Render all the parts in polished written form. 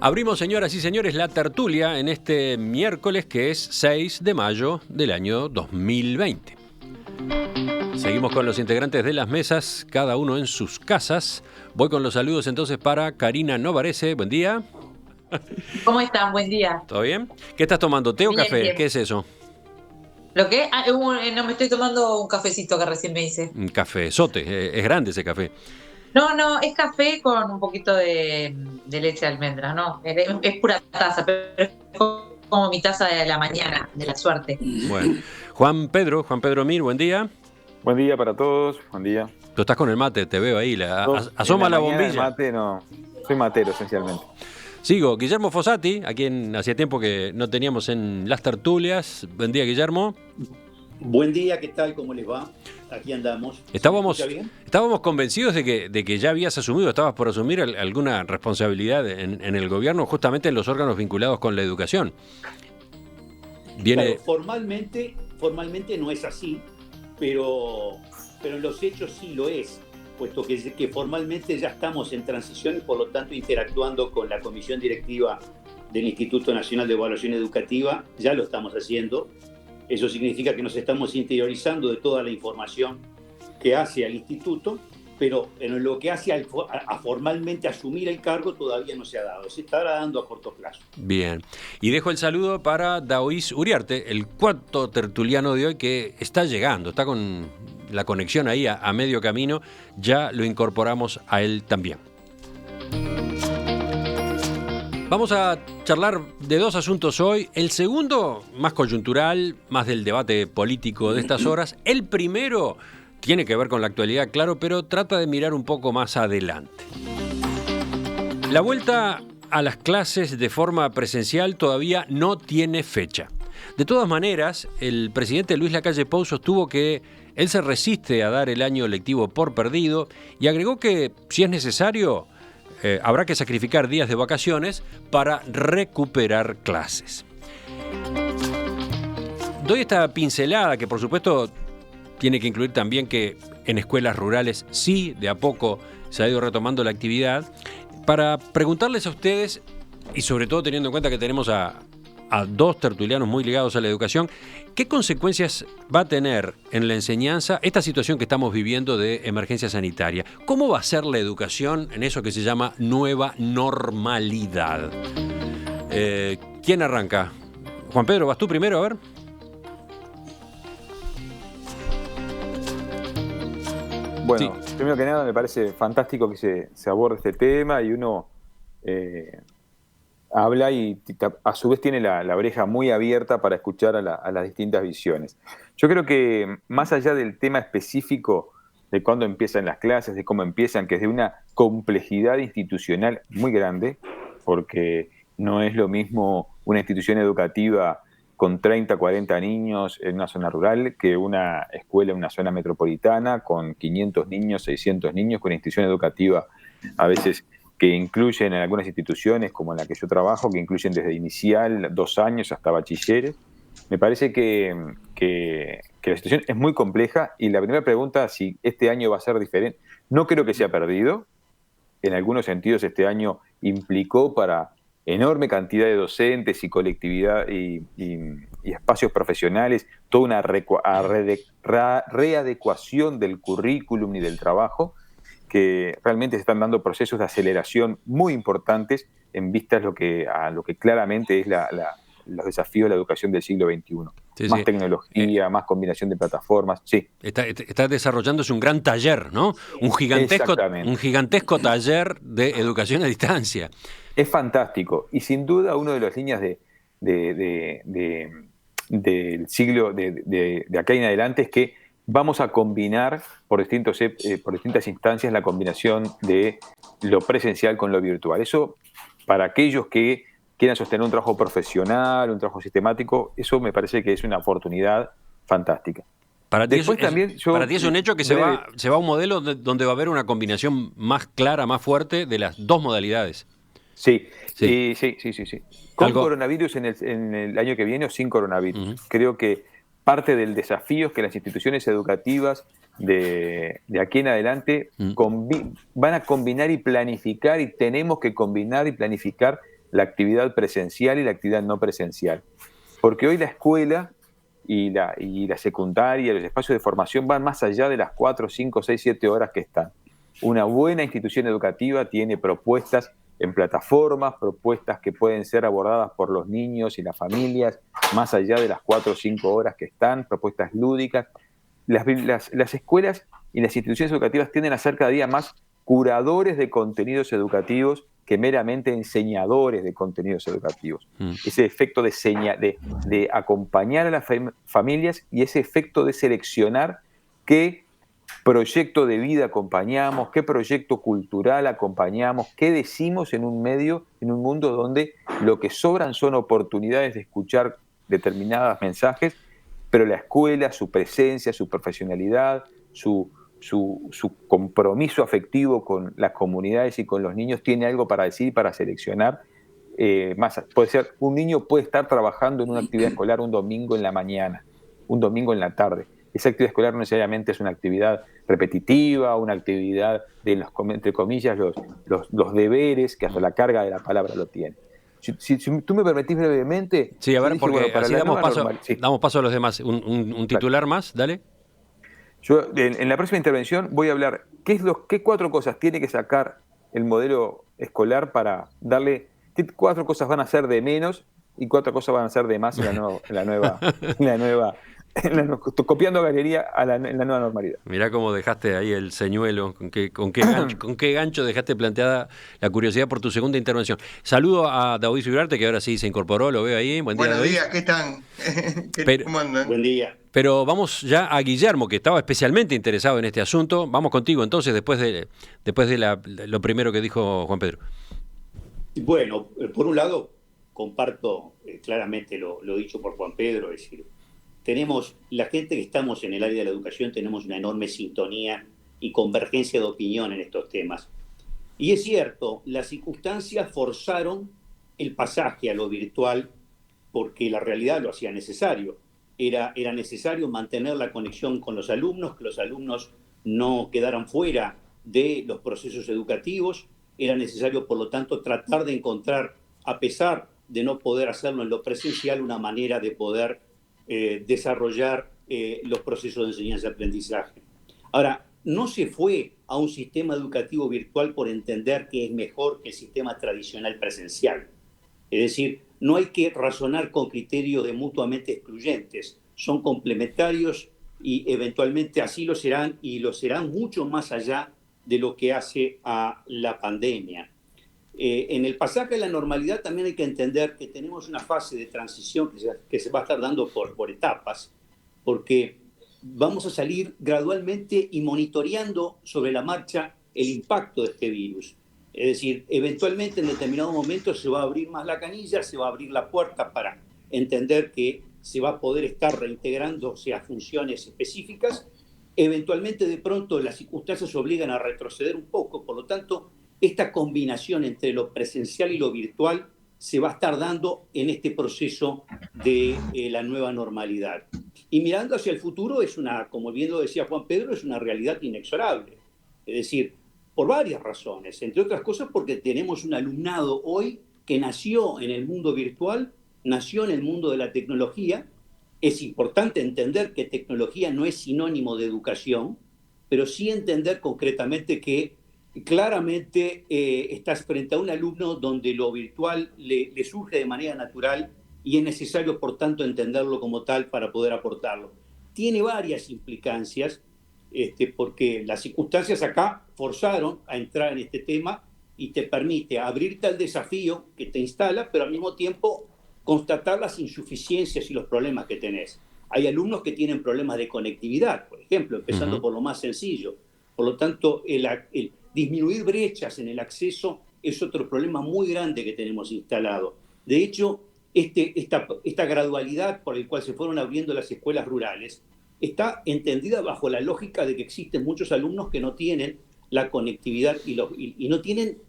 Abrimos, señoras y señores, la tertulia en este miércoles que es 6 de mayo del año 2020. Seguimos con los integrantes de las mesas, cada uno en sus casas. Voy con los saludos entonces para Karina Novarese. Buen día. ¿Cómo están? Buen día. ¿Todo bien? ¿Qué estás tomando? ¿Té o Bien, café? bien. ¿Qué es eso? ¿Lo qué? No, me estoy tomando un cafecito que recién me hice. Un cafezote. Es grande ese café. No, es café con un poquito de leche de almendras, ¿no? Es pura taza, pero es como mi taza de la mañana, de la suerte. Bueno, Juan Pedro Mir, buen día. Buen día para todos, buen día. Tú estás con el mate, te veo ahí. Asoma la bombilla. El mate no, soy matero esencialmente. Sigo, Guillermo Fossati, a quien hacía tiempo que no teníamos en las tertulias. Buen día, Guillermo. Buen día, ¿qué tal? ¿Cómo les va? Aquí andamos. Estábamos convencidos de que ya habías asumido, estabas por asumir alguna responsabilidad en el gobierno, justamente en los órganos vinculados con la educación. Claro, formalmente no es así, pero en los hechos sí lo es, puesto que formalmente ya estamos en transición y por lo tanto interactuando con la comisión directiva del Instituto Nacional de Evaluación Educativa, ya lo estamos haciendo. Eso significa que nos estamos interiorizando de toda la información que hace al instituto, pero en lo que hace a formalmente asumir el cargo todavía no se ha dado. Se estará dando a corto plazo. Bien. Y dejo el saludo para Daoís Uriarte, el cuarto tertuliano de hoy que está llegando, está con la conexión ahí a medio camino. Ya lo incorporamos a él también. Vamos a charlar de dos asuntos hoy. El segundo, más coyuntural, más del debate político de estas horas. El primero tiene que ver con la actualidad, claro, pero trata de mirar un poco más adelante. La vuelta a las clases de forma presencial todavía no tiene fecha. De todas maneras, el presidente Luis Lacalle Pou sostuvo que él se resiste a dar el año lectivo por perdido y agregó que, si es necesario, habrá que sacrificar días de vacaciones para recuperar clases. Doy esta pincelada que, por supuesto, tiene que incluir también que en escuelas rurales sí, de a poco se ha ido retomando la actividad, para preguntarles a ustedes, y sobre todo teniendo en cuenta que tenemos a dos tertulianos muy ligados a la educación, ¿qué consecuencias va a tener en la enseñanza esta situación que estamos viviendo de emergencia sanitaria? ¿Cómo va a ser la educación en eso que se llama nueva normalidad? ¿Quién arranca? Juan Pedro, ¿vas tú primero? A ver. Bueno, Sí. Primero que nada me parece fantástico que se aborde este tema y uno habla y a su vez tiene la oreja muy abierta para escuchar a las distintas visiones. Yo creo que más allá del tema específico de cuándo empiezan las clases, de cómo empiezan, que es de una complejidad institucional muy grande, porque no es lo mismo una institución educativa con 30, 40 niños en una zona rural que una escuela en una zona metropolitana con 500 niños, 600 niños, con una institución educativa a veces que incluyen en algunas instituciones, como en la que yo trabajo, que incluyen desde inicial 2 años hasta bachilleres. Me parece que la situación es muy compleja y la primera pregunta, si este año va a ser diferente, no creo que se ha perdido. En algunos sentidos este año implicó para enorme cantidad de docentes y colectividad y espacios profesionales toda una readecuación del currículum y del trabajo, que realmente se están dando procesos de aceleración muy importantes en vistas a lo que claramente es los desafíos de la educación del siglo XXI. Sí, más sí. Tecnología, más combinación de plataformas, sí. Está desarrollándose un gran taller, ¿no? Un gigantesco taller de educación a distancia. Es fantástico y sin duda una de las líneas del siglo de acá en adelante es que vamos a combinar por distintas instancias la combinación de lo presencial con lo virtual. Eso, para aquellos que quieran sostener un trabajo profesional, un trabajo sistemático, eso me parece que es una oportunidad fantástica. Para ti es un hecho que se va a un modelo donde va a haber una combinación más clara, más fuerte de las dos modalidades. Sí. Con Algo... coronavirus en el año que viene o sin coronavirus. Creo que parte del desafío es que las instituciones educativas de aquí en adelante van a combinar y planificar, y tenemos que combinar y planificar la actividad presencial y la actividad no presencial. Porque hoy la escuela y la secundaria, los espacios de formación van más allá de las 4, 5, 6, 7 horas que están. Una buena institución educativa tiene propuestas en plataformas, propuestas que pueden ser abordadas por los niños y las familias más allá de las 4 o 5 horas que están, propuestas lúdicas. Las escuelas y las instituciones educativas tienden a ser cada día más curadores de contenidos educativos que meramente enseñadores de contenidos educativos. Ese efecto de acompañar a las familias y ese efecto de seleccionar qué proyecto de vida acompañamos, qué proyecto cultural acompañamos, qué decimos en un medio, en un mundo donde lo que sobran son oportunidades de escuchar determinados mensajes, pero la escuela, su presencia, su profesionalidad, su compromiso afectivo con las comunidades y con los niños tiene algo para decir y para seleccionar. Puede ser, un niño puede estar trabajando en una actividad escolar un domingo en la mañana, un domingo en la tarde. Esa actividad escolar no necesariamente es una actividad repetitiva, una actividad de, entre comillas, los deberes, que hasta la carga de la palabra lo tiene. Si tú me permitís brevemente... Sí, a ver, dije, porque para así damos paso a los demás. Un titular más, dale. Yo en la próxima intervención voy a hablar qué 4 cosas tiene que sacar el modelo escolar para darle... ¿Qué 4 cosas van a ser de menos y 4 cosas van a ser de más en la nueva copiando galería en la nueva normalidad? Mirá cómo dejaste ahí el señuelo, con qué gancho dejaste planteada la curiosidad por tu segunda intervención. Saludo a David Ugarte, que ahora sí se incorporó, lo veo ahí. Buen día, Buenos David. días, ¿qué están? ¿Cómo andan? Buen día. Pero vamos ya a Guillermo, que estaba especialmente interesado en este asunto. Vamos contigo entonces, después de lo primero que dijo Juan Pedro. Bueno, por un lado, comparto claramente lo dicho por Juan Pedro, es decir, tenemos, la gente que estamos en el área de la educación, tenemos una enorme sintonía y convergencia de opinión en estos temas. Y es cierto, las circunstancias forzaron el pasaje a lo virtual porque la realidad lo hacía necesario. Era necesario mantener la conexión con los alumnos, que los alumnos no quedaran fuera de los procesos educativos. Era necesario, por lo tanto, tratar de encontrar, a pesar de no poder hacerlo en lo presencial, una manera de poder desarrollar los procesos de enseñanza-aprendizaje. Ahora, no se fue a un sistema educativo virtual por entender que es mejor que el sistema tradicional presencial. Es decir, no hay que razonar con criterios de mutuamente excluyentes. Son complementarios y eventualmente así lo serán, y lo serán mucho más allá de lo que hace a la pandemia. En el pasaje a la normalidad también hay que entender que tenemos una fase de transición que se va a estar dando por etapas, porque vamos a salir gradualmente y monitoreando sobre la marcha el impacto de este virus. Es decir, eventualmente en determinado momento se va a abrir más la canilla, se va a abrir la puerta para entender que se va a poder estar reintegrándose a funciones específicas. Eventualmente, de pronto, las circunstancias obligan a retroceder un poco, por lo tanto, esta combinación entre lo presencial y lo virtual se va a estar dando en este proceso de la nueva normalidad. Y mirando hacia el futuro, como bien lo decía Juan Pedro, es una realidad inexorable. Es decir, por varias razones, entre otras cosas porque tenemos un alumnado hoy que nació en el mundo virtual, nació en el mundo de la tecnología. Es importante entender que tecnología no es sinónimo de educación, pero sí entender concretamente que claramente estás frente a un alumno donde lo virtual le surge de manera natural y es necesario, por tanto, entenderlo como tal para poder aportarlo. Tiene varias implicancias, porque las circunstancias acá forzaron a entrar en este tema y te permite abrirte al desafío que te instala, pero al mismo tiempo constatar las insuficiencias y los problemas que tenés. Hay alumnos que tienen problemas de conectividad, por ejemplo, empezando por lo más sencillo. Por lo tanto, el disminuir brechas en el acceso es otro problema muy grande que tenemos instalado. De hecho, esta gradualidad por la cual se fueron abriendo las escuelas rurales está entendida bajo la lógica de que existen muchos alumnos que no tienen la conectividad y no tienen,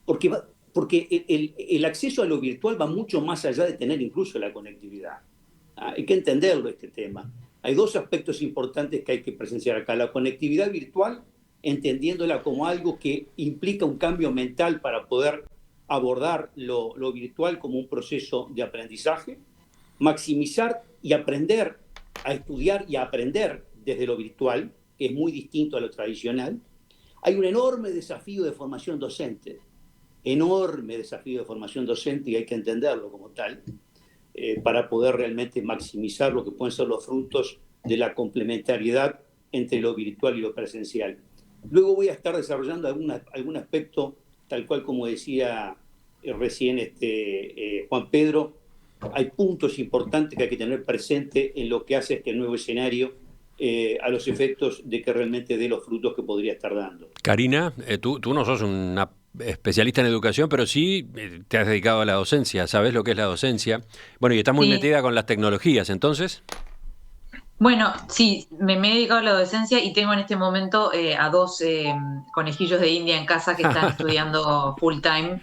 porque el acceso a lo virtual va mucho más allá de tener incluso la conectividad. Hay que entenderlo este tema. Hay 2 aspectos importantes que hay que presenciar acá. La conectividad virtual, entendiéndola como algo que implica un cambio mental para poder abordar lo virtual como un proceso de aprendizaje, maximizar y aprender a estudiar y a aprender desde lo virtual, que es muy distinto a lo tradicional. Hay un enorme desafío de formación docente, y hay que entenderlo como tal, para poder realmente maximizar lo que pueden ser los frutos de la complementariedad entre lo virtual y lo presencial. Luego voy a estar desarrollando algún aspecto, tal cual como decía recién Juan Pedro. Hay puntos importantes que hay que tener presente en lo que hace este nuevo escenario a los efectos de que realmente dé los frutos que podría estar dando. Karina, tú no sos una especialista en educación, pero sí te has dedicado a la docencia, sabes lo que es la docencia. Bueno, y estás muy metida con las tecnologías, entonces. Bueno, sí, me he dedicado a la docencia y tengo en este momento a 2 conejillos de India en casa que están estudiando full time,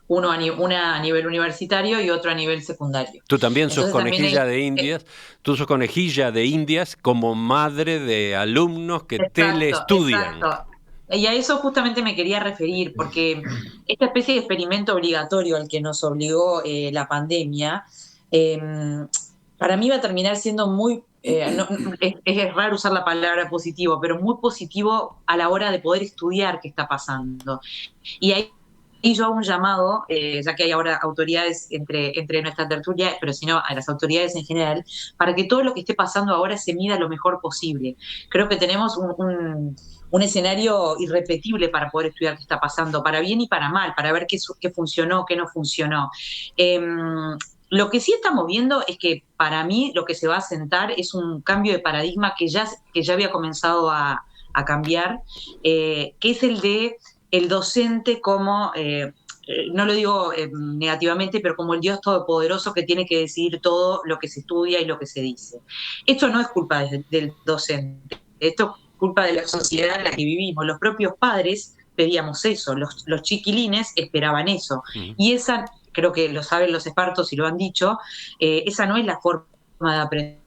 una a nivel universitario y otro a nivel secundario. Tú también sos Entonces, conejilla de Indias, tú sos conejilla de Indias como madre de alumnos que teleestudian. Exacto. Y a eso justamente me quería referir, porque esta especie de experimento obligatorio al que nos obligó la pandemia, para mí va a terminar siendo muy, es raro usar la palabra positivo, pero muy positivo a la hora de poder estudiar qué está pasando. Y ahí yo hago un llamado, ya que hay ahora autoridades entre nuestra tertulia, pero sino a las autoridades en general, para que todo lo que esté pasando ahora se mida lo mejor posible. Creo que tenemos un escenario irrepetible para poder estudiar qué está pasando, para bien y para mal, para ver qué funcionó, qué no funcionó. Lo que sí estamos viendo es que para mí lo que se va a sentar es un cambio de paradigma que ya había comenzado a cambiar, que es el de el docente como, no lo digo negativamente, pero como el Dios todopoderoso que tiene que decidir todo lo que se estudia y lo que se dice. Esto no es culpa del docente, esto es culpa de la sociedad en la que vivimos. Los propios padres pedíamos eso, los chiquilines esperaban eso. Y esa, creo que lo saben los expertos y lo han dicho, esa no es la forma de aprender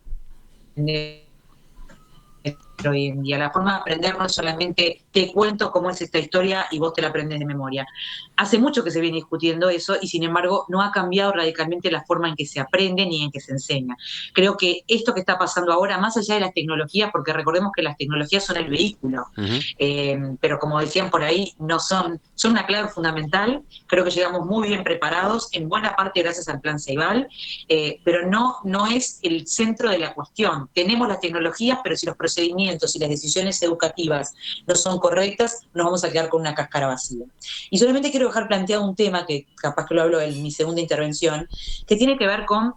hoy en día. La forma de aprender no es solamente te cuento cómo es esta historia y vos te la aprendes de memoria. Hace mucho que se viene discutiendo eso y sin embargo no ha cambiado radicalmente la forma en que se aprende ni en que se enseña. Creo que esto que está pasando ahora, más allá de las tecnologías, porque recordemos que las tecnologías son el vehículo, pero como decían por ahí, son una clave fundamental. Creo que llegamos muy bien preparados, en buena parte gracias al Plan Ceibal, pero no es el centro de la cuestión. Tenemos las tecnologías, pero si los procedimientos y las decisiones educativas no son correctas, nos vamos a quedar con una cáscara vacía. Y solamente quiero dejar planteado un tema que capaz que lo hablo en mi segunda intervención, que tiene que ver con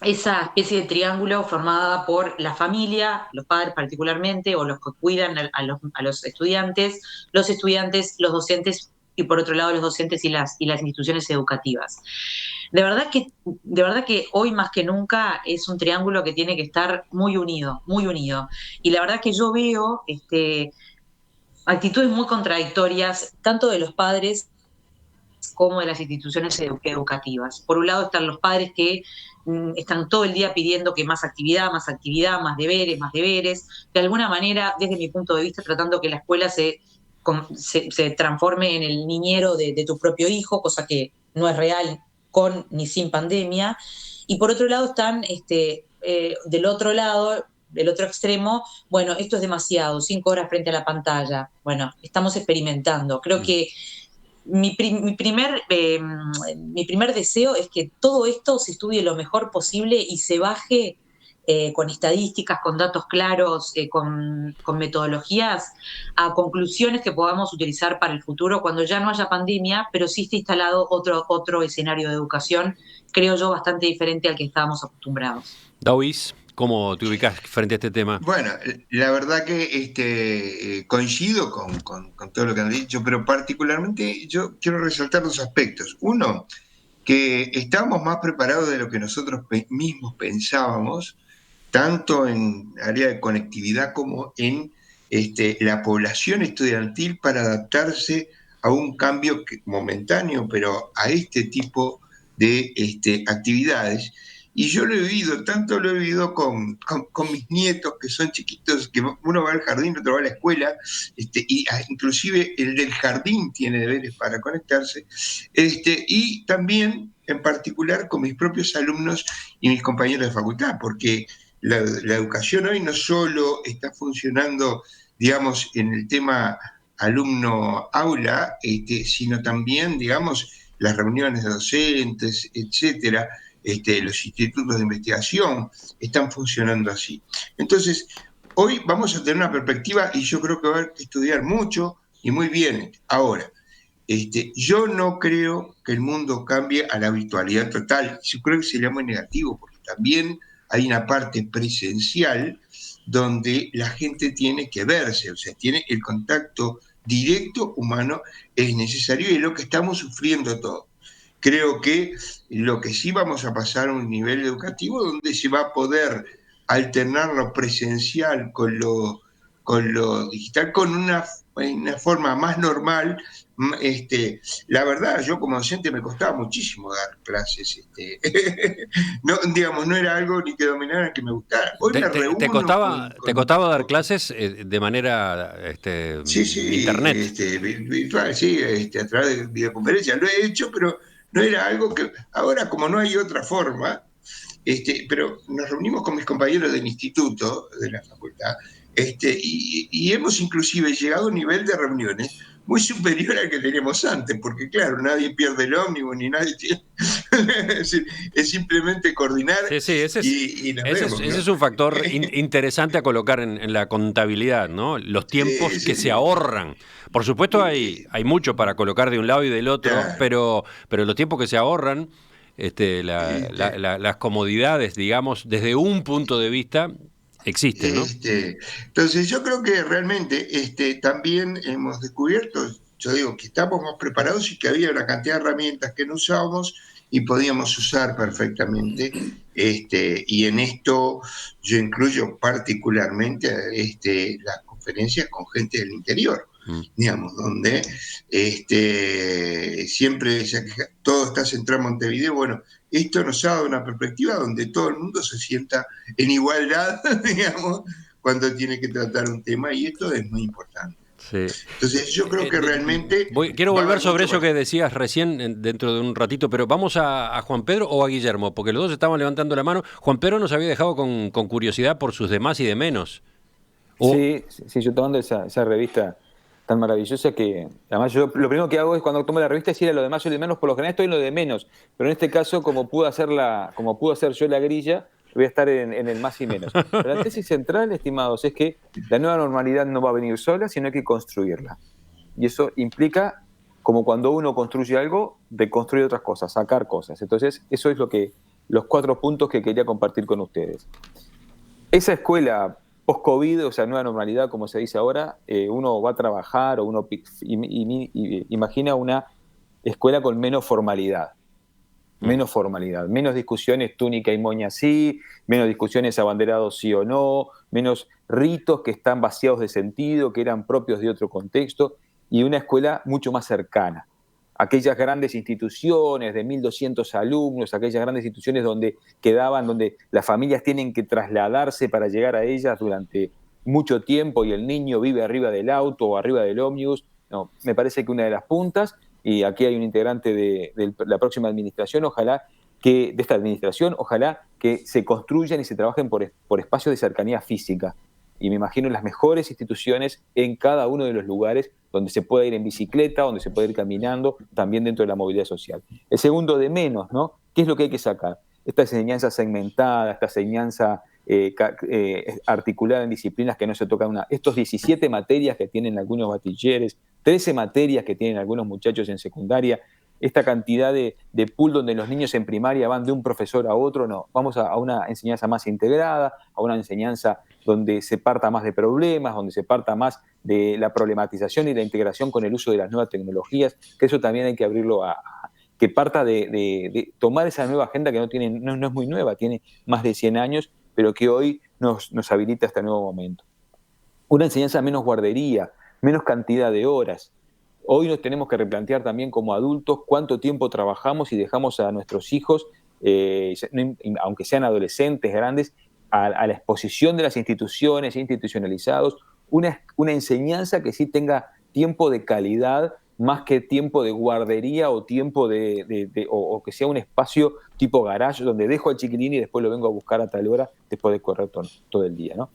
esa especie de triángulo formada por la familia, los padres particularmente, o los que cuidan a los estudiantes, los docentes y por otro lado los docentes y las instituciones educativas. De verdad que hoy más que nunca es un triángulo que tiene que estar muy unido, muy unido. Y la verdad que yo veo actitudes muy contradictorias, tanto de los padres como de las instituciones educativas. Por un lado están los padres que están todo el día pidiendo que más actividad, más deberes, de alguna manera, desde mi punto de vista, tratando que la escuela se transforme en el niñero de tu propio hijo, cosa que no es real con ni sin pandemia. Y por otro lado están del otro lado, del otro extremo, bueno, esto es demasiado, 5 horas frente a la pantalla. Bueno, estamos experimentando. Creo que mi primer deseo es que todo esto se estudie lo mejor posible y se baje con estadísticas, con datos claros, con metodologías, a conclusiones que podamos utilizar para el futuro cuando ya no haya pandemia, pero sí esté instalado otro escenario de educación, creo yo, bastante diferente al que estábamos acostumbrados. Dauis, ¿cómo te ubicás frente a este tema? Bueno, la verdad que coincido con todo lo que han dicho, pero particularmente yo quiero resaltar 2 aspectos. Uno, que estamos más preparados de lo que nosotros mismos pensábamos, tanto en área de conectividad como en la población estudiantil para adaptarse a un cambio momentáneo, pero a este tipo de actividades. Y yo lo he vivido, tanto lo he vivido con mis nietos que son chiquitos, que uno va al jardín, otro va a la escuela, inclusive el del jardín tiene deberes para conectarse, y también en particular con mis propios alumnos y mis compañeros de facultad, porque la educación hoy no solo está funcionando, digamos, en el tema alumno-aula, sino también, digamos, las reuniones de docentes, etcétera, los institutos de investigación están funcionando así. Entonces, hoy vamos a tener una perspectiva y yo creo que va a haber que estudiar mucho y muy bien. Ahora, yo no creo que el mundo cambie a la virtualidad total. Yo creo que sería muy negativo, porque también hay una parte presencial donde la gente tiene que verse, o sea, tiene el contacto directo humano, es necesario y es lo que estamos sufriendo todos. Creo que lo que sí vamos a pasar a un nivel educativo donde se va a poder alternar lo presencial con lo digital, con una forma más normal. La verdad, yo como docente me costaba muchísimo dar clases. No, digamos, no era algo ni que dominara ni que me gustara. Hoy me reúno ¿Te costaba dar clases de manera sí, internet? Virtual, sí, a través de videoconferencias. Lo he hecho, pero no era algo que... Ahora, como no hay otra forma, pero nos reunimos con mis compañeros del instituto, de la facultad, y hemos inclusive llegado a un nivel de reuniones muy superior al que teníamos antes, porque claro, nadie pierde el ómnibus, ni nadie tiene... es simplemente coordinar Sí, y nos vemos, ¿no? ese es un factor interesante a colocar en la contabilidad, ¿no? Los tiempos que se Sí. ahorran. Por supuesto hay mucho para colocar de un lado y del otro, Claro. pero los tiempos que se ahorran, las comodidades, digamos, desde un punto de vista, existen, ¿no? Entonces yo creo que realmente también hemos descubierto, yo digo que estamos más preparados y que había una cantidad de herramientas que no usábamos y podíamos usar perfectamente. Y en esto yo incluyo particularmente las conferencias con gente del interior, digamos, donde siempre todo está centrado en Montevideo. Bueno, esto nos ha dado una perspectiva donde todo el mundo se sienta en igualdad, digamos, cuando tiene que tratar un tema, y esto es muy importante. Sí. Entonces yo creo que realmente Quiero va a volver haber sobre mucho eso que decías recién dentro de un ratito, pero vamos a Juan Pedro o a Guillermo, porque los dos estaban levantando la mano. Juan Pedro nos había dejado con curiosidad por sus de más y de menos. Sí, yo tomando esa revista tan maravillosa que, además yo lo primero que hago es cuando tomo la revista es ir a lo de más y lo de menos, por lo general estoy en lo de menos, pero en este caso como pude hacer yo la grilla, voy a estar en el más y menos. Pero la tesis central, estimados, es que la nueva normalidad no va a venir sola, sino hay que construirla. Y eso implica, como cuando uno construye algo, de construir otras cosas, sacar cosas. Entonces, eso es los 4 puntos que quería compartir con ustedes. Esa escuela post-COVID, o sea, nueva normalidad, como se dice ahora, uno va a trabajar o uno imagina una escuela con menos formalidad. Menos discusiones túnica y moña sí, menos discusiones abanderados sí o no, menos ritos que están vaciados de sentido, que eran propios de otro contexto, y una escuela mucho más cercana. Aquellas grandes instituciones de 1.200 alumnos, aquellas grandes instituciones donde las familias tienen que trasladarse para llegar a ellas durante mucho tiempo y el niño vive arriba del auto o arriba del ómnibus. No, me parece que una de las puntas, y aquí hay un integrante de la próxima administración, ojalá que se construyan y se trabajen por espacios de cercanía física. Y me imagino las mejores instituciones en cada uno de los lugares donde se pueda ir en bicicleta, donde se pueda ir caminando, también dentro de la movilidad social. El segundo de menos, ¿no? ¿Qué es lo que hay que sacar? Esta enseñanza segmentada, esta enseñanza articulada en disciplinas que no se tocan estos 17 materias que tienen algunos bachilleres, 13 materias que tienen algunos muchachos en secundaria, esta cantidad de pool donde los niños en primaria van de un profesor a otro, no, vamos a una enseñanza más integrada, a una enseñanza donde se parta más de problemas, donde se parta más de la problematización y la integración con el uso de las nuevas tecnologías, que eso también hay que abrirlo que parta de tomar esa nueva agenda que no es muy nueva, tiene más de 100 años, pero que hoy nos habilita este nuevo momento. Una enseñanza menos guardería, menos cantidad de horas. Hoy nos tenemos que replantear también como adultos cuánto tiempo trabajamos y dejamos a nuestros hijos aunque sean adolescentes, grandes, a la exposición de las instituciones, institucionalizados, una enseñanza que sí tenga tiempo de calidad más que tiempo de guardería o tiempo o que sea un espacio tipo garage donde dejo al chiquilín y después lo vengo a buscar a tal hora después de correr todo el día, ¿no?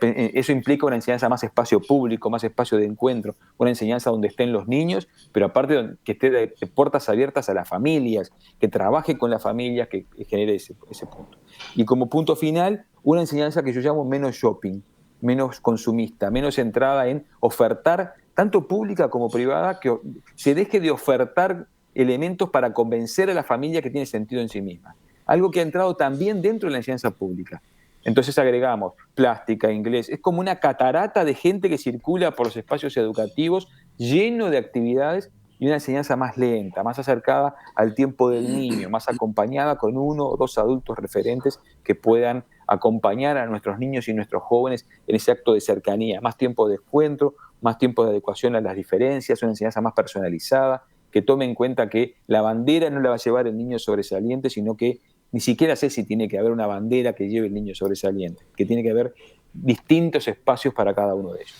Eso implica una enseñanza más espacio público, más espacio de encuentro, una enseñanza donde estén los niños, pero aparte que esté de puertas abiertas a las familias, que trabaje con las familias, que genere ese punto. Y como punto final, una enseñanza que yo llamo menos shopping, menos consumista, menos centrada en ofertar, tanto pública como privada, que se deje de ofertar elementos para convencer a la familia que tiene sentido en sí misma. Algo que ha entrado también dentro de la enseñanza pública. Entonces agregamos plástica, inglés, es como una catarata de gente que circula por los espacios educativos lleno de actividades y una enseñanza más lenta, más acercada al tiempo del niño, más acompañada con 1 o 2 adultos referentes que puedan acompañar a nuestros niños y nuestros jóvenes en ese acto de cercanía, más tiempo de encuentro, más tiempo de adecuación a las diferencias, una enseñanza más personalizada, que tome en cuenta que la bandera no la va a llevar el niño sobresaliente, sino que ni siquiera sé si tiene que haber una bandera que lleve el niño sobresaliente, que tiene que haber distintos espacios para cada uno de ellos.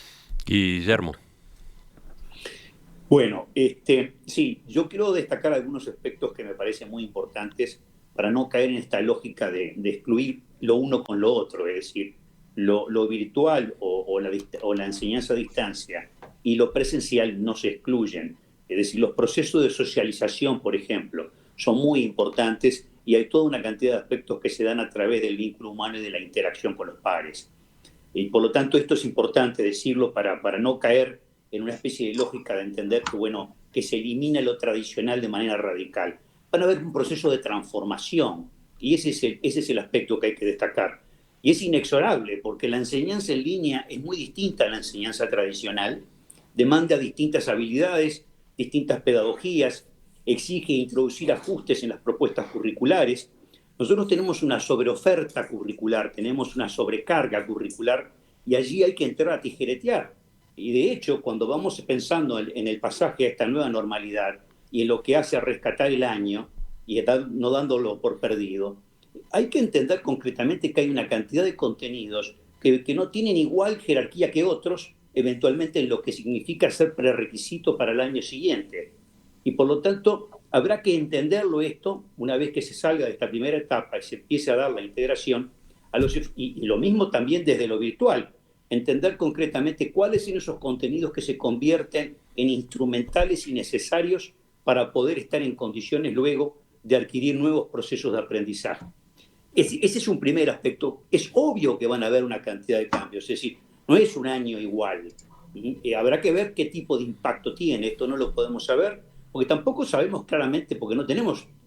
Guillermo. Bueno, sí, yo quiero destacar algunos aspectos que me parecen muy importantes para no caer en esta lógica de excluir lo uno con lo otro, es decir, lo virtual o la enseñanza a distancia y lo presencial no se excluyen. Es decir, los procesos de socialización, por ejemplo, son muy importantes y hay toda una cantidad de aspectos que se dan a través del vínculo humano y de la interacción con los pares. Y por lo tanto, esto es importante decirlo para no caer en una especie de lógica de entender que se elimina lo tradicional de manera radical. Van a haber un proceso de transformación y ese es el aspecto que hay que destacar. Y es inexorable porque la enseñanza en línea es muy distinta a la enseñanza tradicional, demanda distintas habilidades, distintas pedagogías, exige introducir ajustes en las propuestas curriculares. Nosotros tenemos una sobreoferta curricular, tenemos una sobrecarga curricular y allí hay que entrar a tijeretear. Y de hecho, cuando vamos pensando en el pasaje a esta nueva normalidad y en lo que hace a rescatar el año y no dándolo por perdido, hay que entender concretamente que hay una cantidad de contenidos que no tienen igual jerarquía que otros, eventualmente en lo que significa ser prerequisito para el año siguiente. Y por lo tanto, habrá que entenderlo esto una vez que se salga de esta primera etapa y se empiece a dar la integración, y lo mismo también desde lo virtual, entender concretamente cuáles son esos contenidos que se convierten en instrumentales y necesarios para poder estar en condiciones luego de adquirir nuevos procesos de aprendizaje. Ese es un primer aspecto. Es obvio que van a haber una cantidad de cambios, es decir, no es un año igual. Habrá que ver qué tipo de impacto tiene. Esto no lo podemos saber, porque tampoco sabemos claramente, porque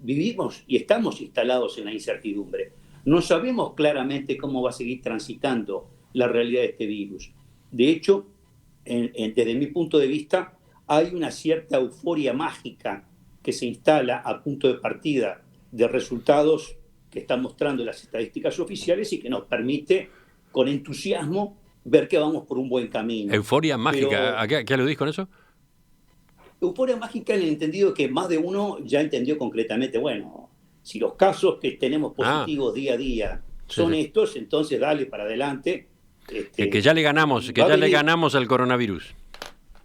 vivimos y estamos instalados en la incertidumbre. No sabemos claramente cómo va a seguir transitando la realidad de este virus. De hecho, desde mi punto de vista, hay una cierta euforia mágica que se instala a punto de partida de resultados que están mostrando las estadísticas oficiales y que nos permite, con entusiasmo, ver que vamos por un buen camino. ¿Euforia mágica? ¿A qué aludís con eso? Euforia mágica en el entendido que más de uno ya entendió concretamente, bueno, si los casos que tenemos positivos día a día son estos, entonces dale para adelante. Que ya le ganamos, le ganamos al coronavirus.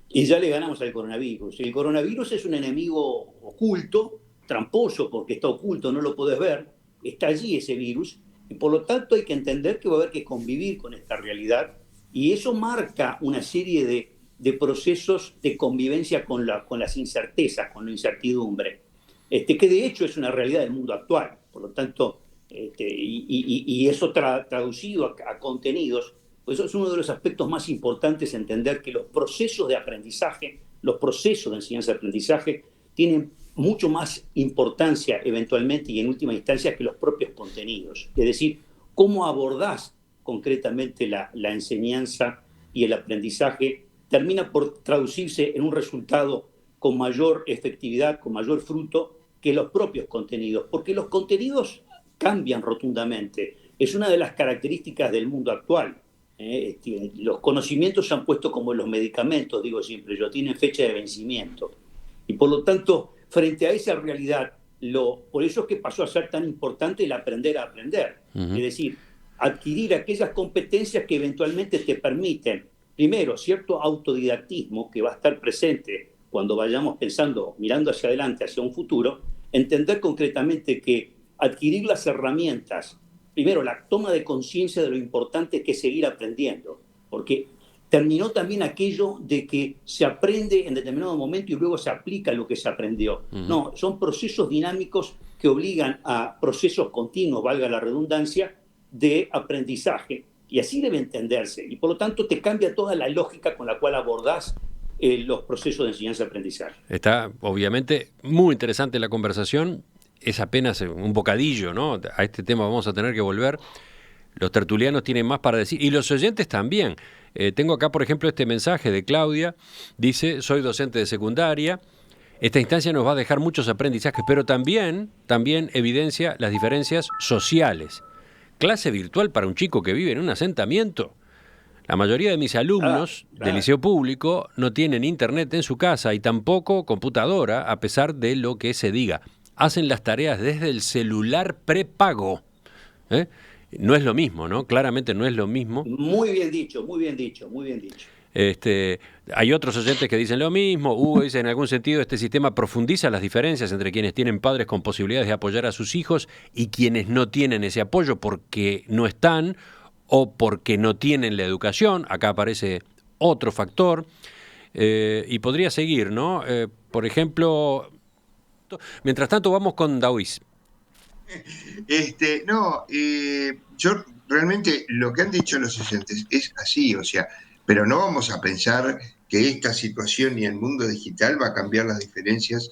Y ya le ganamos al coronavirus. El coronavirus es un enemigo oculto, tramposo, porque está oculto, no lo podés ver, está allí ese virus, y por lo tanto hay que entender que va a haber que convivir con esta realidad, y eso marca una serie de procesos de convivencia con las incertezas, con la incertidumbre, que de hecho es una realidad del mundo actual. Por lo tanto, y eso traducido a contenidos, pues eso es uno de los aspectos más importantes, entender que los procesos de aprendizaje, los procesos de enseñanza-aprendizaje tienen mucho más importancia eventualmente y en última instancia que los propios contenidos. Es decir, cómo abordás concretamente la enseñanza y el aprendizaje termina por traducirse en un resultado con mayor efectividad, con mayor fruto que los propios contenidos, porque los contenidos cambian rotundamente. Es una de las características del mundo actual. Los conocimientos se han puesto como los medicamentos, digo siempre yo, tienen fecha de vencimiento. Y por lo tanto, frente a esa realidad, Por eso es que pasó a ser tan importante el aprender a aprender. Es decir, adquirir aquellas competencias que eventualmente te permiten, primero, cierto autodidactismo que va a estar presente cuando vayamos pensando, mirando hacia adelante, hacia un futuro, entender concretamente que adquirir las herramientas, primero, la toma de conciencia de lo importante que es seguir aprendiendo, porque terminó también aquello de que se aprende en determinado momento y luego se aplica lo que se aprendió. No, son procesos dinámicos que obligan a procesos continuos, valga la redundancia, de aprendizaje. Y así debe entenderse. Y por lo tanto te cambia toda la lógica con la cual abordás los procesos de enseñanza-aprendizaje. Está, obviamente, muy interesante la conversación. Es apenas un bocadillo, ¿no? A este tema vamos a tener que volver. Los tertulianos tienen más para decir, y los oyentes también. Tengo acá, por ejemplo, este mensaje de Claudia. Dice, soy docente de secundaria. Esta instancia nos va a dejar muchos aprendizajes, pero también evidencia las diferencias sociales. Clase virtual para un chico que vive en un asentamiento. La mayoría de mis alumnos del liceo público no tienen internet en su casa y tampoco computadora, a pesar de lo que se diga. Hacen las tareas desde el celular prepago. No es lo mismo, ¿no? Claramente no es lo mismo. Muy bien dicho, muy bien dicho, muy bien dicho. Hay otros oyentes que dicen lo mismo. Hugo dice, en algún sentido, este sistema profundiza las diferencias entre quienes tienen padres con posibilidades de apoyar a sus hijos y quienes no tienen ese apoyo porque no están o porque no tienen la educación. Acá aparece otro factor. Y podría seguir, ¿no? Por ejemplo, mientras tanto vamos con Daoís. Yo realmente lo que han dicho los oyentes es así, o sea, pero no vamos a pensar que esta situación y el mundo digital va a cambiar las diferencias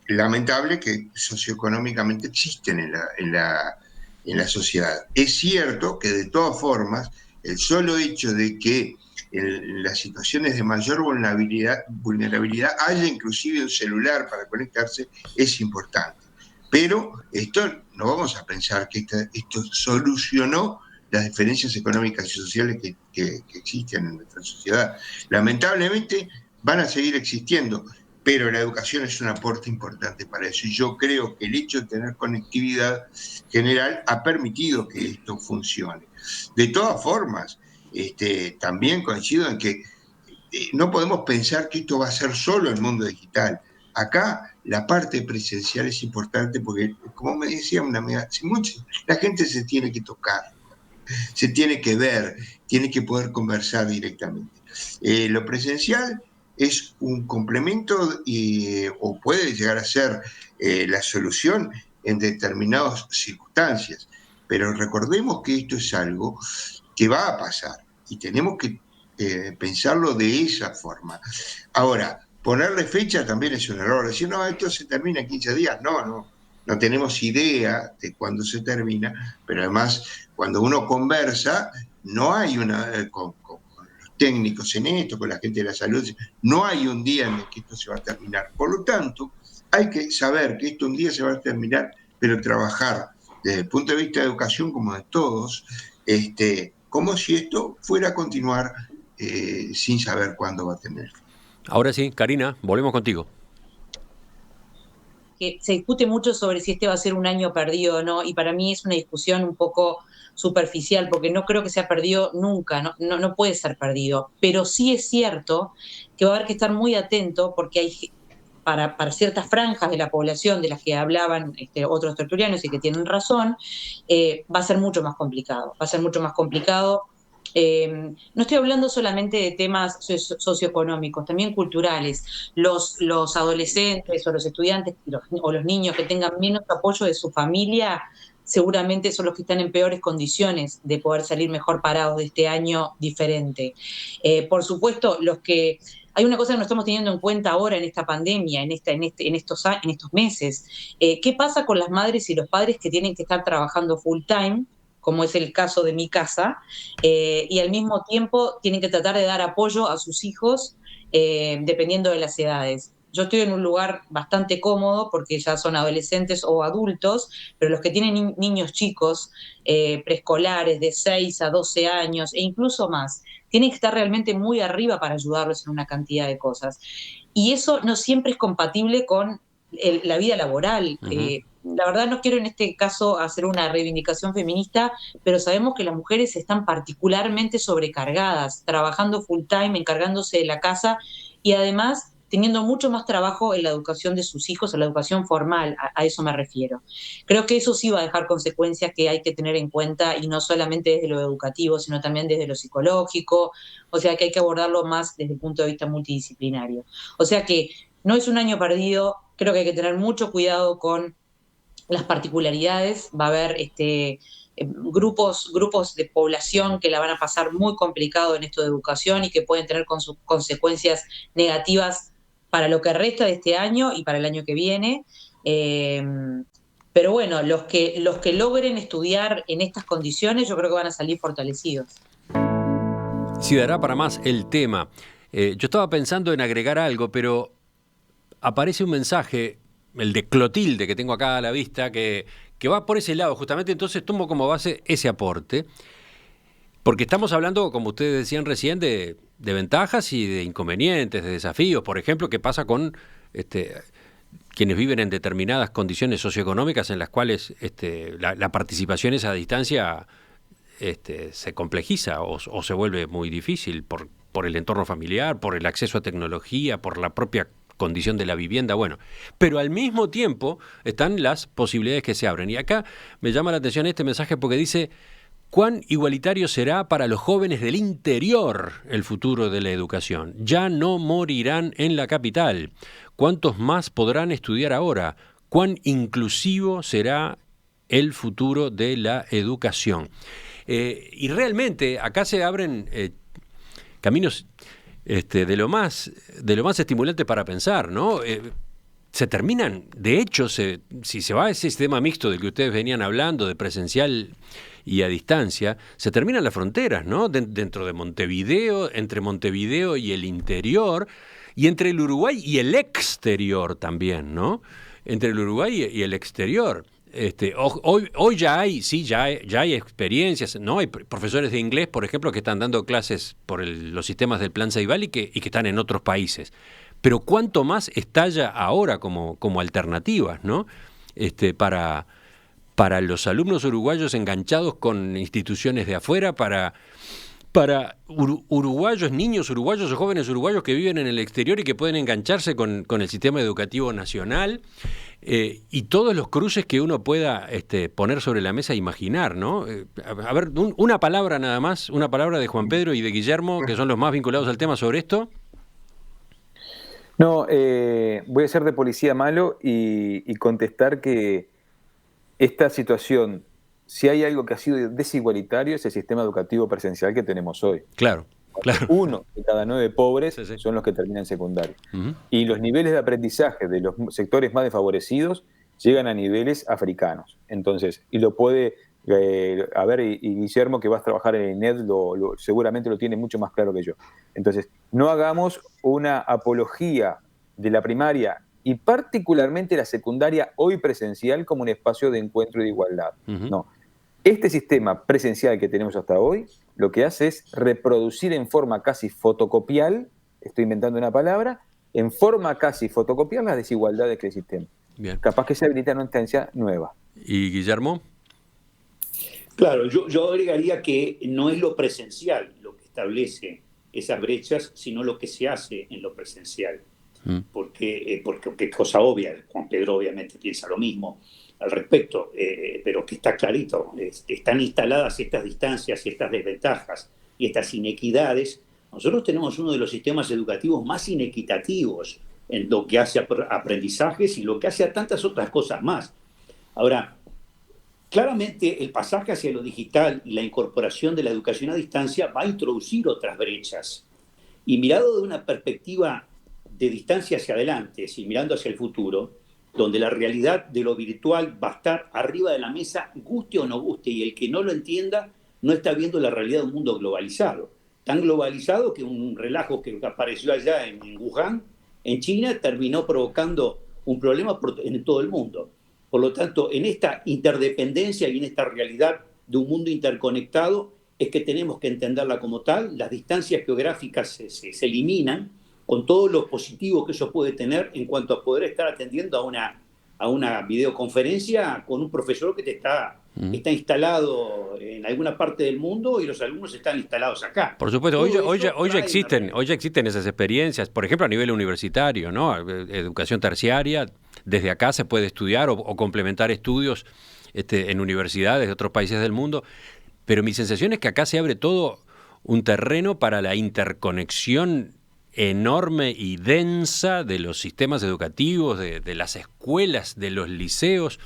lamentables que socioeconómicamente existen en la sociedad. Es cierto que de todas formas, el solo hecho de que en las situaciones de mayor vulnerabilidad haya inclusive un celular para conectarse es importante. Pero esto no vamos a pensar que esto solucionó las diferencias económicas y sociales que existen en nuestra sociedad. Lamentablemente van a seguir existiendo, pero la educación es un aporte importante para eso. Y yo creo que el hecho de tener conectividad general ha permitido que esto funcione. De todas formas, también coincido en que no podemos pensar que esto va a ser solo el mundo digital. Acá la parte presencial es importante porque, como me decía una amiga, la gente se tiene que tocar, se tiene que ver, tiene que poder conversar directamente. Lo presencial es un complemento o puede llegar a ser la solución en determinadas circunstancias, pero recordemos que esto es algo que va a pasar y tenemos que pensarlo de esa forma. Ahora, ponerle fecha también es un error. Decir, no, esto se termina en 15 días. No tenemos idea de cuándo se termina, pero además, cuando uno conversa, no hay con los técnicos en esto, con la gente de la salud, no hay un día en el que esto se va a terminar. Por lo tanto, hay que saber que esto un día se va a terminar, pero trabajar desde el punto de vista de educación, como de todos, como si esto fuera a continuar sin saber cuándo va a tener. Ahora sí, Karina, volvemos contigo. Que se discute mucho sobre si este va a ser un año perdido o no, y para mí es una discusión un poco superficial, porque no creo que sea perdido nunca, no puede ser perdido, pero sí es cierto que va a haber que estar muy atento, porque hay para ciertas franjas de la población de las que hablaban otros tertulianos y que tienen razón, va a ser mucho más complicado, no estoy hablando solamente de temas socioeconómicos, también culturales. Los adolescentes o los estudiantes o los niños que tengan menos apoyo de su familia seguramente son los que están en peores condiciones de poder salir mejor parados de este año diferente. Por supuesto, hay una cosa que no estamos teniendo en cuenta ahora en esta pandemia, en estos meses. ¿Qué pasa con las madres y los padres que tienen que estar trabajando full time, como es el caso de mi casa, y al mismo tiempo tienen que tratar de dar apoyo a sus hijos dependiendo de las edades? Yo estoy en un lugar bastante cómodo porque ya son adolescentes o adultos, pero los que tienen niños chicos, preescolares de 6 a 12 años e incluso más, tienen que estar realmente muy arriba para ayudarlos en una cantidad de cosas. Y eso no siempre es compatible con la vida laboral. la verdad no quiero en este caso hacer una reivindicación feminista, pero sabemos que las mujeres están particularmente sobrecargadas, trabajando full time, encargándose de la casa y además teniendo mucho más trabajo en la educación de sus hijos, en la educación formal, a eso me refiero. Creo que eso sí va a dejar consecuencias que hay que tener en cuenta y no solamente desde lo educativo, sino también desde lo psicológico, o sea que hay que abordarlo más desde el punto de vista multidisciplinario. O sea que no es un año perdido, creo que hay que tener mucho cuidado con las particularidades, va a haber grupos de población que la van a pasar muy complicado en esto de educación y que pueden tener con sus consecuencias negativas para lo que resta de este año y para el año que viene. Eh, pero bueno, los que logren estudiar en estas condiciones yo creo que van a salir fortalecidos. Si dará para más el tema. Yo estaba pensando en agregar algo, pero aparece un mensaje, el de Clotilde, que tengo acá a la vista, que va por ese lado. Justamente entonces tomo como base ese aporte, porque estamos hablando, como ustedes decían recién, de ventajas y de inconvenientes, de desafíos. Por ejemplo, ¿qué pasa con quienes viven en determinadas condiciones socioeconómicas en las cuales la participación a esa distancia se complejiza o se vuelve muy difícil por el entorno familiar, por el acceso a tecnología, por la propia condición de la vivienda, bueno, pero al mismo tiempo están las posibilidades que se abren. Y acá me llama la atención este mensaje porque dice: ¿cuán igualitario será para los jóvenes del interior el futuro de la educación? Ya no morirán en la capital. ¿Cuántos más podrán estudiar ahora? ¿Cuán inclusivo será el futuro de la educación? Y realmente acá se abren caminos de lo más estimulante para pensar, ¿no? Se terminan, de hecho, si se va a ese sistema mixto del que ustedes venían hablando, de presencial y a distancia, se terminan las fronteras, ¿no? Dentro de Montevideo, entre Montevideo y el interior, y entre el Uruguay y el exterior también, ¿no? Entre el Uruguay y el exterior. Hoy ya hay experiencias, ¿no? Hay profesores de inglés, por ejemplo, que están dando clases por los sistemas del Plan Ceibal y que están en otros países. Pero cuánto más estalla ahora como alternativas, ¿no? Para los alumnos uruguayos enganchados con instituciones de afuera, para uruguayos, niños uruguayos o jóvenes uruguayos que viven en el exterior y que pueden engancharse con el sistema educativo nacional, y todos los cruces que uno pueda poner sobre la mesa e imaginar, ¿no? A ver, una palabra nada más, una palabra de Juan Pedro y de Guillermo, que son los más vinculados al tema sobre esto. No, voy a ser de policía malo y contestar que esta situación, si hay algo que ha sido desigualitario, es el sistema educativo presencial que tenemos hoy. Claro. 1 de cada 9 pobres Sí. son los que terminan secundario. Uh-huh. Y los niveles de aprendizaje de los sectores más desfavorecidos llegan a niveles africanos. Entonces, y lo puede, y Guillermo, que vas a trabajar en el INED, seguramente lo tiene mucho más claro que yo. Entonces, no hagamos una apología de la primaria y particularmente la secundaria hoy presencial como un espacio de encuentro y de igualdad. Uh-huh. No. Este sistema presencial que tenemos hasta hoy lo que hace es reproducir en forma casi fotocopial, estoy inventando una palabra, en forma casi fotocopial las desigualdades que existen. Bien. Capaz que se habilita una instancia nueva. ¿Y Guillermo? Claro, yo agregaría que no es lo presencial lo que establece esas brechas, sino lo que se hace en lo presencial. Porque es cosa obvia, Juan Pedro obviamente piensa lo mismo al respecto, pero que está clarito, están instaladas estas distancias, estas desventajas y estas inequidades. Nosotros tenemos uno de los sistemas educativos más inequitativos en lo que hace a aprendizajes y lo que hace a tantas otras cosas más. Ahora, claramente el pasaje hacia lo digital y la incorporación de la educación a distancia va a introducir otras brechas. Y mirado de una perspectiva de distancia hacia adelante, es decir, mirando hacia el futuro, donde la realidad de lo virtual va a estar arriba de la mesa, guste o no guste, y el que no lo entienda no está viendo la realidad de un mundo globalizado. Tan globalizado que un relajo que apareció allá en Wuhan, en China, terminó provocando un problema en todo el mundo. Por lo tanto, en esta interdependencia y en esta realidad de un mundo interconectado, es que tenemos que entenderla como tal. Las distancias geográficas se eliminan, con todo lo positivo que eso puede tener en cuanto a poder estar atendiendo a una videoconferencia con un profesor que está instalado en alguna parte del mundo y los alumnos están instalados acá. Por supuesto, hoy ya existen esas experiencias, por ejemplo a nivel universitario, ¿no? Educación terciaria, desde acá se puede estudiar o complementar estudios en universidades de otros países del mundo, pero mi sensación es que acá se abre todo un terreno para la interconexión enorme y densa de los sistemas educativos, de las escuelas, de los liceos,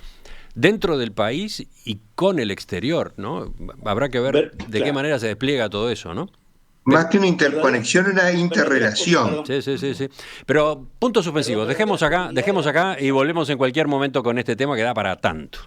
dentro del país y con el exterior, ¿no? Habrá que ver de qué manera se despliega todo eso, ¿no? Más que una interconexión, una interrelación. Sí. Pero puntos suspensivos, dejemos acá y volvemos en cualquier momento con este tema que da para tanto.